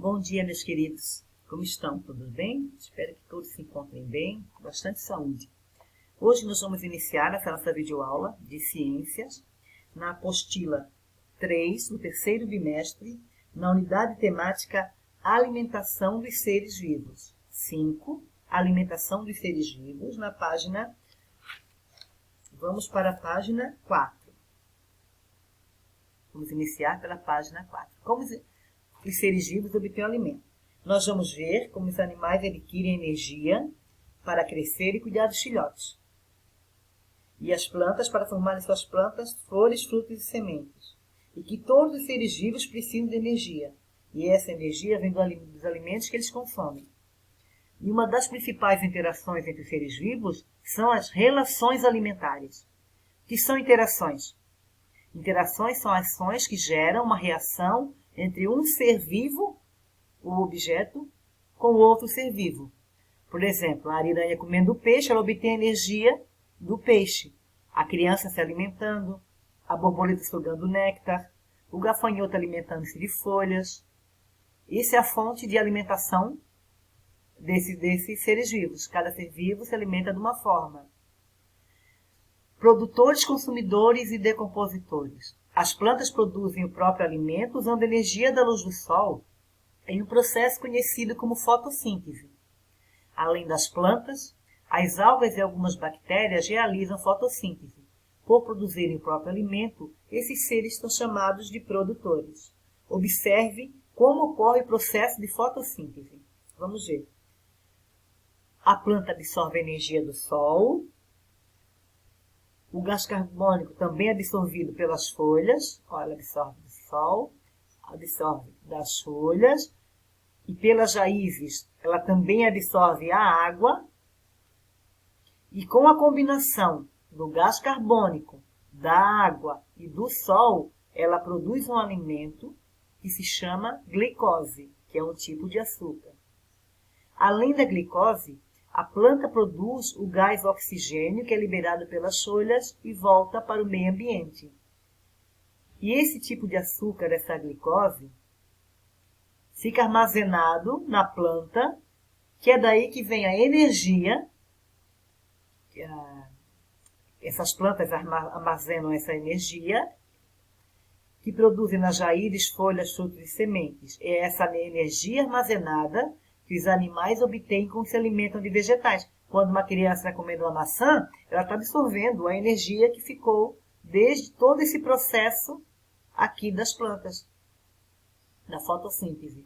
Bom dia, meus queridos. Como estão? Tudo bem? Espero que todos se encontrem bem, com bastante saúde. Hoje nós vamos iniciar essa nossa videoaula de ciências na apostila 3, do terceiro bimestre, na unidade temática Alimentação dos Seres Vivos. 5, Alimentação dos Seres Vivos, na página... Vamos para a página 4. Vamos iniciar pela página 4. Como os seres vivos obtêm o alimento? Nós vamos ver como os animais adquirem energia para crescer e cuidar dos filhotes. E as plantas para formarem suas plantas, flores, frutos e sementes. E que todos os seres vivos precisam de energia. E essa energia vem dos alimentos que eles consomem. E uma das principais interações entre os seres vivos são as relações alimentares. O que são interações? Interações são ações que geram uma reação entre um ser vivo, o objeto, com outro ser vivo. Por exemplo, a ariranha comendo o peixe, ela obtém energia do peixe. A criança se alimentando, a borboleta sugando néctar, o gafanhoto alimentando-se de folhas. Isso é a fonte de alimentação desses seres vivos. Cada ser vivo se alimenta de uma forma. Produtores, consumidores e decompositores. As plantas produzem o próprio alimento usando a energia da luz do sol em um processo conhecido como fotossíntese. Além das plantas, as algas e algumas bactérias realizam fotossíntese. Por produzirem o próprio alimento, esses seres são chamados de produtores. Observe como ocorre o processo de fotossíntese. Vamos ver. A planta absorve a energia do sol. O gás carbônico também é absorvido pelas folhas. Olha, absorve do sol, absorve das folhas. E pelas raízes, ela também absorve a água. E com a combinação do gás carbônico, da água e do sol, ela produz um alimento que se chama glicose, que é um tipo de açúcar. Além da glicose, a planta produz o gás oxigênio, que é liberado pelas folhas e volta para o meio ambiente. E esse tipo de açúcar, essa glicose, fica armazenado na planta, que é daí que vem a energia. Essas plantas armazenam essa energia, que produzem nas raízes, folhas, frutos e sementes. É essa energia armazenada que os animais obtêm quando se alimentam de vegetais. Quando uma criança está comendo uma maçã, ela está absorvendo a energia que ficou desde todo esse processo aqui das plantas, da fotossíntese.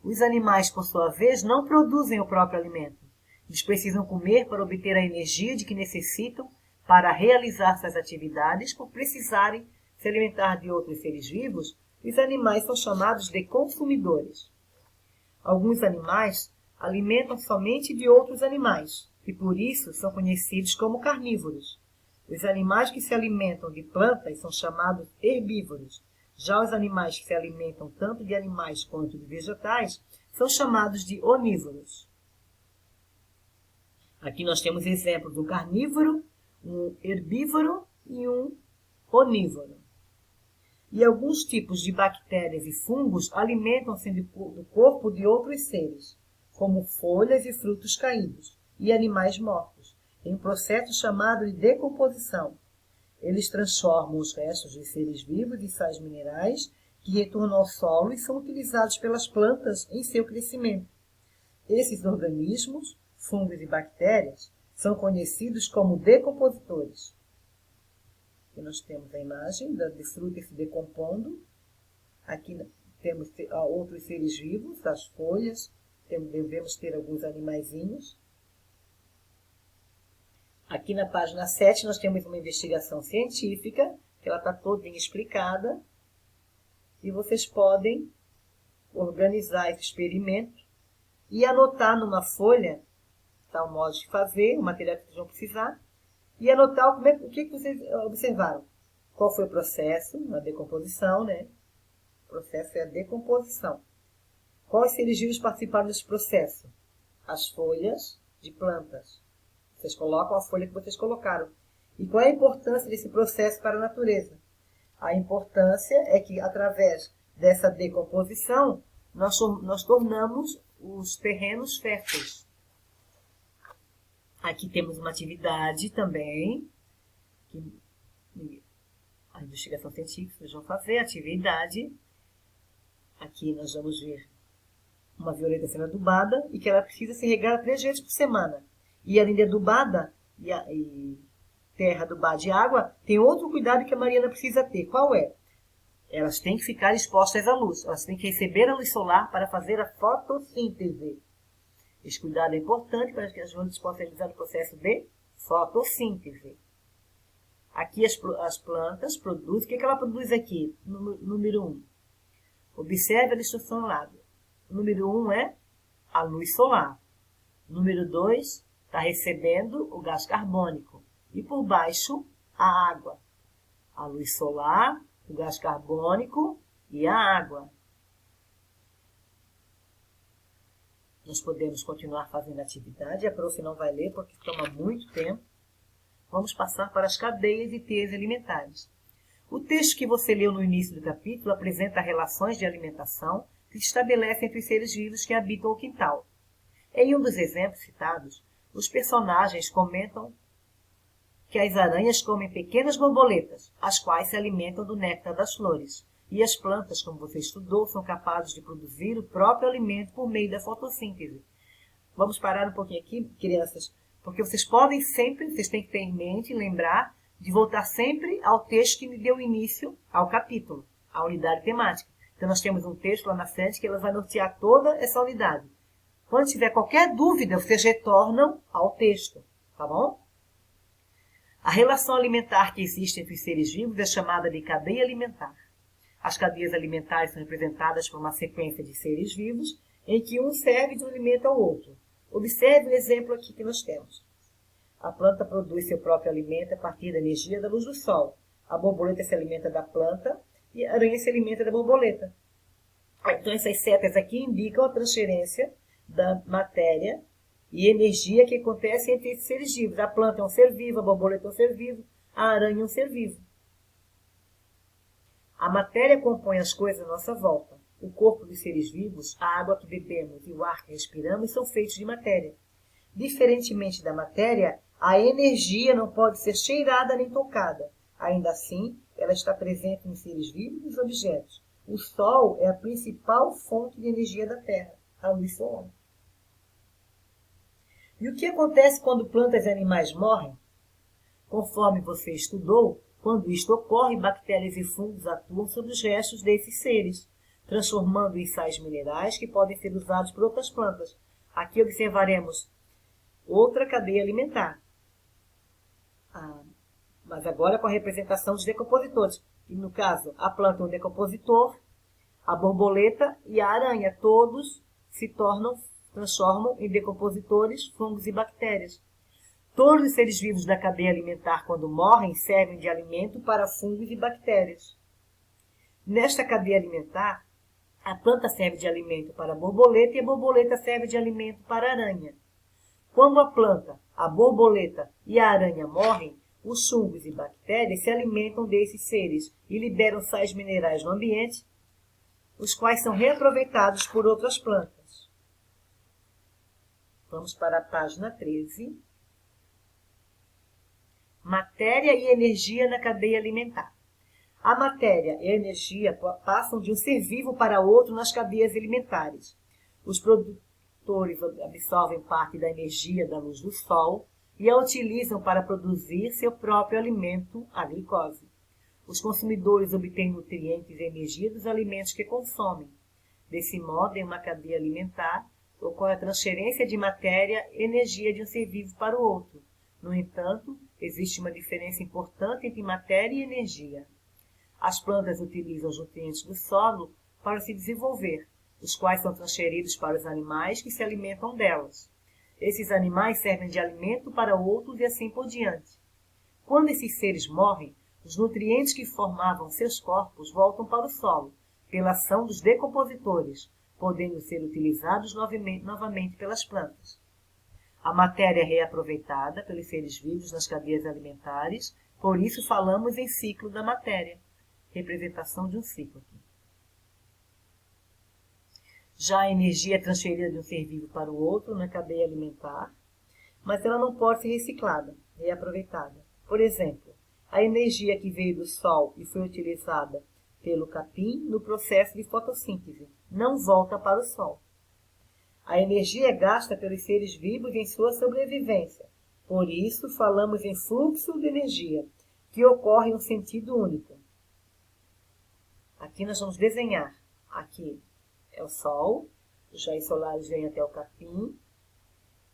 Os animais, por sua vez, não produzem o próprio alimento. Eles precisam comer para obter a energia de que necessitam para realizar suas atividades. Por precisarem se alimentar de outros seres vivos, os animais são chamados de consumidores. Alguns animais alimentam somente de outros animais, e por isso são conhecidos como carnívoros. Os animais que se alimentam de plantas são chamados herbívoros. Já os animais que se alimentam tanto de animais quanto de vegetais são chamados de onívoros. Aqui nós temos exemplos do carnívoro, um herbívoro e um onívoro. E alguns tipos de bactérias e fungos alimentam-se do corpo de outros seres, como folhas e frutos caídos, e animais mortos, em um processo chamado de decomposição. Eles transformam os restos dos seres vivos em sais minerais que retornam ao solo e são utilizados pelas plantas em seu crescimento. Esses organismos, fungos e bactérias, são conhecidos como decompositores. Aqui nós temos a imagem de frutas se decompondo. Aqui temos outros seres vivos, as folhas. Devemos ter alguns animaizinhos. Aqui na página 7 nós temos uma investigação científica, que ela está todinha explicada. E vocês podem organizar esse experimento e anotar numa folha, tá, o modo de fazer, o material que vocês vão precisar, e anotar o que vocês observaram. Qual foi o processo, a decomposição, né? O processo é a decomposição. Quais seres vivos participaram desse processo? As folhas de plantas. Vocês colocam a folha que vocês colocaram. E qual é a importância desse processo para a natureza? A importância é que, através dessa decomposição, nós tornamos os terrenos férteis. Aqui temos uma atividade também, que a investigação científica vocês vão fazer, atividade. Aqui nós vamos ver uma violeta sendo adubada e que ela precisa ser regada 3 vezes por semana. E além de adubada e terra adubada e água, tem outro cuidado que a Mariana precisa ter. Qual é? Elas têm que ficar expostas à luz. Elas têm que receber a luz solar para fazer a fotossíntese. Esse cuidado é importante para que as plantas possam realizar o processo de fotossíntese. Aqui as plantas produzem. O que ela produz aqui? Número 1. Observe a instrução ao lado. Número 1 é a luz solar. Número 2 está recebendo o gás carbônico. E por baixo, a água. A luz solar, o gás carbônico e a água. Nós podemos continuar fazendo a atividade. A prof não vai ler porque toma muito tempo. Vamos passar para as cadeias e teias alimentares. O texto que você leu no início do capítulo apresenta relações de alimentação que se estabelecem entre os seres vivos que habitam o quintal. Em um dos exemplos citados, os personagens comentam que as aranhas comem pequenas borboletas, as quais se alimentam do néctar das flores. E as plantas, como você estudou, são capazes de produzir o próprio alimento por meio da fotossíntese. Vamos parar um pouquinho aqui, crianças, porque vocês podem sempre, vocês têm que ter em mente, lembrar, de voltar sempre ao texto que me deu início ao capítulo, à unidade temática. Então, nós temos um texto lá na frente que ela vai nortear toda essa unidade. Quando tiver qualquer dúvida, vocês retornam ao texto, tá bom? A relação alimentar que existe entre os seres vivos é chamada de cadeia alimentar. As cadeias alimentares são representadas por uma sequência de seres vivos em que um serve de um alimento ao outro. Observe o exemplo aqui que nós temos. A planta produz seu próprio alimento a partir da energia da luz do sol. A borboleta se alimenta da planta e a aranha se alimenta da borboleta. Então, essas setas aqui indicam a transferência da matéria e energia que acontece entre esses seres vivos. A planta é um ser vivo, a borboleta é um ser vivo, a aranha é um ser vivo. A matéria compõe as coisas à nossa volta. O corpo dos seres vivos, a água que bebemos e o ar que respiramos são feitos de matéria. Diferentemente da matéria, a energia não pode ser cheirada nem tocada. Ainda assim, ela está presente nos seres vivos e nos objetos. O Sol é a principal fonte de energia da Terra, a luz solar. E o que acontece quando plantas e animais morrem? Conforme você estudou, quando isto ocorre, bactérias e fungos atuam sobre os restos desses seres, transformando em sais minerais que podem ser usados por outras plantas. Aqui observaremos outra cadeia alimentar. Mas agora com a representação dos decompositores. E no caso, a planta é um decompositor, a borboleta e a aranha, todos se transformam em decompositores, fungos e bactérias. Todos os seres vivos da cadeia alimentar, quando morrem, servem de alimento para fungos e bactérias. Nesta cadeia alimentar, a planta serve de alimento para a borboleta e a borboleta serve de alimento para a aranha. Quando a planta, a borboleta e a aranha morrem, os fungos e bactérias se alimentam desses seres e liberam sais minerais no ambiente, os quais são reaproveitados por outras plantas. Vamos para a página 13. Matéria e energia na cadeia alimentar. A matéria e a energia passam de um ser vivo para outro nas cadeias alimentares. Os produtores absorvem parte da energia da luz do sol e a utilizam para produzir seu próprio alimento, a glicose. Os consumidores obtêm nutrientes e energia dos alimentos que consomem. Desse modo, em uma cadeia alimentar, ocorre a transferência de matéria e energia de um ser vivo para o outro. No entanto, existe uma diferença importante entre matéria e energia. As plantas utilizam os nutrientes do solo para se desenvolver, os quais são transferidos para os animais que se alimentam delas. Esses animais servem de alimento para outros e assim por diante. Quando esses seres morrem, os nutrientes que formavam seus corpos voltam para o solo, pela ação dos decompositores, podendo ser utilizados novamente pelas plantas. A matéria é reaproveitada pelos seres vivos nas cadeias alimentares, por isso falamos em ciclo da matéria. Representação de um ciclo aqui. Já a energia é transferida de um ser vivo para o outro na cadeia alimentar, mas ela não pode ser reciclada, reaproveitada. Por exemplo, a energia que veio do Sol e foi utilizada pelo capim no processo de fotossíntese não volta para o Sol. A energia é gasta pelos seres vivos em sua sobrevivência. Por isso, falamos em fluxo de energia, que ocorre em um sentido único. Aqui nós vamos desenhar. Aqui é o Sol, os raios solares vêm até o capim,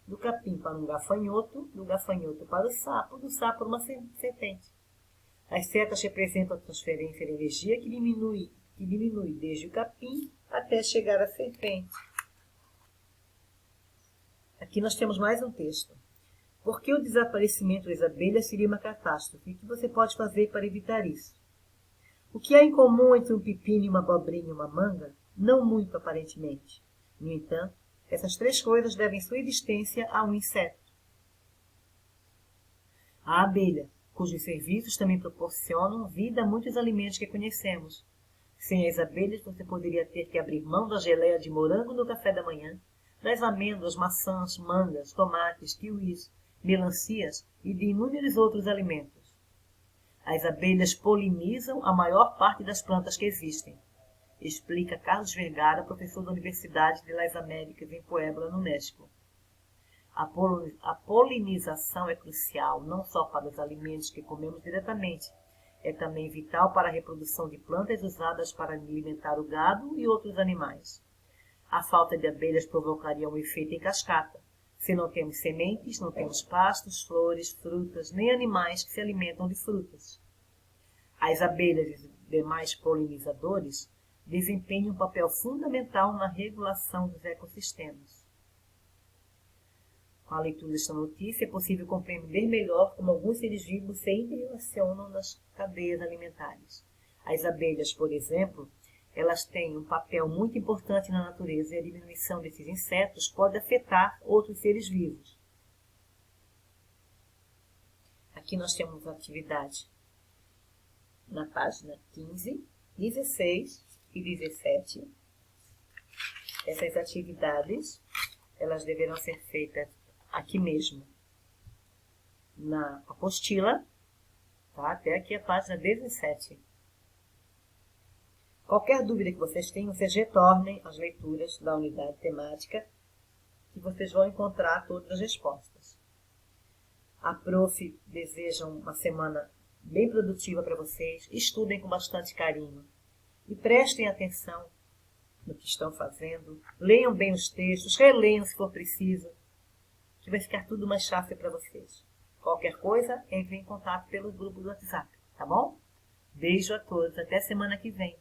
do capim para um gafanhoto, do gafanhoto para o sapo, do sapo para uma serpente. As setas representam a transferência de energia que diminui desde o capim até chegar à serpente. Aqui nós temos mais um texto. Por que o desaparecimento das abelhas seria uma catástrofe? O que você pode fazer para evitar isso? O que há em comum entre um pepino e uma abobrinha e uma manga? Não muito, aparentemente. No entanto, essas três coisas devem sua existência a um inseto. A abelha, cujos serviços também proporcionam vida a muitos alimentos que conhecemos. Sem as abelhas, você poderia ter que abrir mão da geleia de morango no café da manhã, das amêndoas, maçãs, mangas, tomates, kiwis, melancias e de inúmeros outros alimentos. As abelhas polinizam a maior parte das plantas que existem, explica Carlos Vergara, professor da Universidade de Las Américas, em Puebla, no México. A polinização é crucial não só para os alimentos que comemos diretamente, é também vital para a reprodução de plantas usadas para alimentar o gado e outros animais. A falta de abelhas provocaria um efeito em cascata. Se não temos sementes, não temos pastos, flores, frutas, nem animais que se alimentam de frutas. As abelhas e demais polinizadores desempenham um papel fundamental na regulação dos ecossistemas. Com a leitura desta notícia, é possível compreender melhor como alguns seres vivos se interrelacionam nas cadeias alimentares. As abelhas, por exemplo, elas têm um papel muito importante na natureza e a diminuição desses insetos pode afetar outros seres vivos. Aqui nós temos a atividade na página 15, 16 e 17. Essas atividades, elas deverão ser feitas aqui mesmo, na apostila, tá? Até aqui a página 17. Qualquer dúvida que vocês tenham, vocês retornem às leituras da unidade temática, que vocês vão encontrar todas as respostas. A prof deseja uma semana bem produtiva para vocês. Estudem com bastante carinho e prestem atenção no que estão fazendo. Leiam bem os textos, releiam se for preciso, que vai ficar tudo mais fácil para vocês. Qualquer coisa, entre em contato pelo grupo do WhatsApp, tá bom? Beijo a todos, até semana que vem.